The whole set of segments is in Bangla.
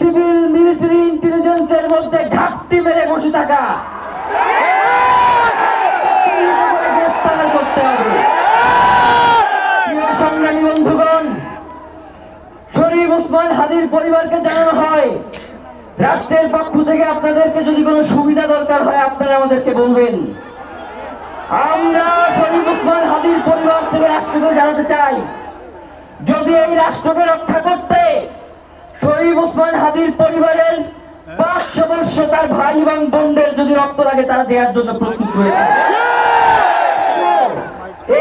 সিভিল মিলিটারি ইন্টেলিজেন্সের মধ্যে ঘাটতি মেরে বসে থাকা গ্রেফতার করতে হবে। সংগ্রামী বন্ধুগণ, শরীফ ওসমান হাদির পরিবারকে জানানো হয়, রাষ্ট্রের পক্ষ থেকে আপনাদেরকে যদি কোনো সুবিধা দরকার হয় আপনারা আমাদেরকে বলবেন। আমরা শরীফ ওসমান হাদির পরিবার থেকে রাষ্ট্রকে জানাতে চাই, যদি এই রাষ্ট্রকে রক্ষা করতে শরীফ ওসমান হাদির পরিবারের 5 সদস্য তার ভাই এবং বোনদের যদি রক্ত লাগে তারা দেওয়ার জন্য প্রস্তুত রয়েছে।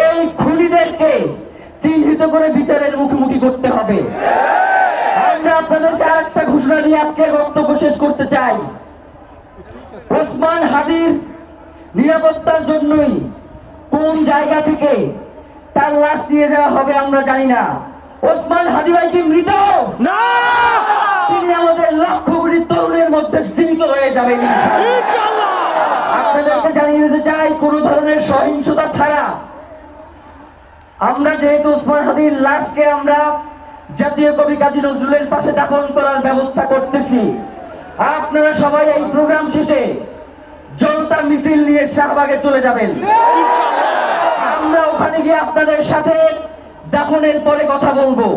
এই খুনিদেরকে চিহ্নিত করে বিচারের মুখোমুখি করতে হবে। আমরা আপনাদেরকে আরেকটা ঘোষণা দিয়ে আজকের বক্তব্য শেষ করতে চাই। ওসমান হাদির নিরাপত্তার জন্যই কোন জায়গা থেকে তার লাশ নিয়ে যাওয়া হবে আমরা জানি না। ওসমান হাদি ভাই কি মৃত? না, তিনি আমাদের লক্ষ কোটি তরুণের মধ্যে জীবিত হয়ে যাবেন ইনশাআল্লাহ। আপনাদেরকে জানিয়ে দিতে চাই, কোন ধরনের সহিংসতা ছাড়া আমরা যেহেতু ওসমান হাদির লাশকে আমরা জাতীয় কবি কাজী নজরুলের পাশে দাফন করার ব্যবস্থা করতেছি, আপনারা সবাই এই প্রোগ্রাম শেষে জনতা মিছিল নিয়ে শাহবাগে চলে যাবেন। আমরা ওখানে গিয়ে আপনাদের সাথে দাফনের পরে কথা বলবো।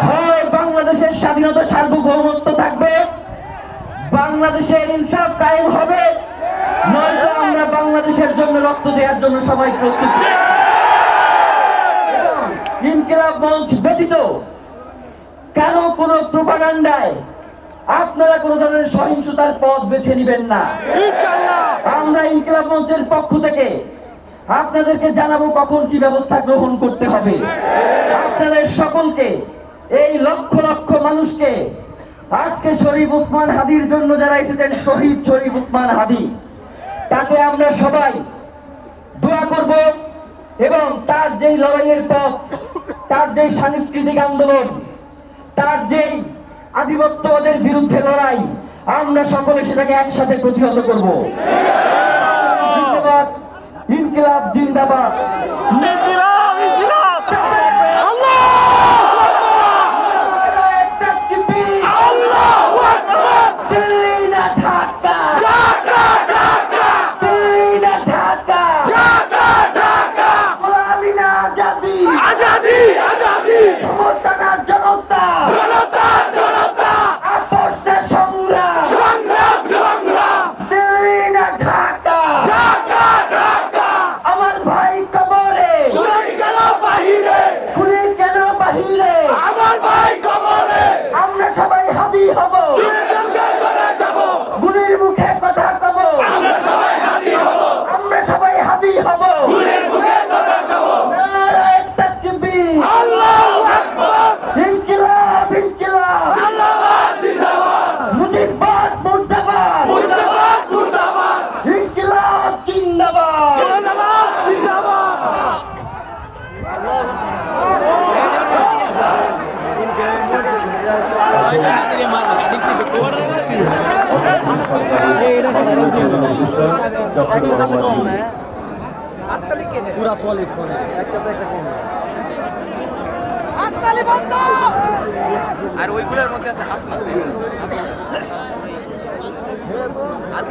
হয় বাংলাদেশের স্বাধীনতা সার্বভৌমত্ব থাকবে, বাংলাদেশের ইনসাফ কায়েম হবে, নয়তো আমরা বাংলাদেশের জন্য রক্ত দেওয়ার জন্য সবাই প্রস্তুত। ইনকিলাব মঞ্চ ব্যতীত কারো কোন প্রোপাগান্ডায় আপনারা কোন ধরনের সহিংসতার পথ বেছে নেবেন না। আমরা ইনকিলাব মঞ্চের পক্ষ থেকে আপনাদেরকে জানাবো কখন কি ব্যবস্থা গ্রহণ করতে হবে। আপনাদের সকলকে, এই লক্ষ লক্ষ মানুষকে, আজকে শরীফ ওসমান হাদির জন্য যারা এসেছেন, শহীদ শরীফ ওসমান হাদি, তাকে আমরা সবাই দোয়া করব এবং তার যেই লড়াইয়ের পথ, তার যেই সাংস্কৃতিক আন্দোলন, তার যেই আধিপত্যবাদের বিরুদ্ধে লড়াই, আমরা সকলে সেটাকে একসাথে প্রতিহত করব। জিন্দাবাদ, ইনকিলাব জিন্দাবাদ। আর ওইগুলোর মধ্যে আছে হাসনা আর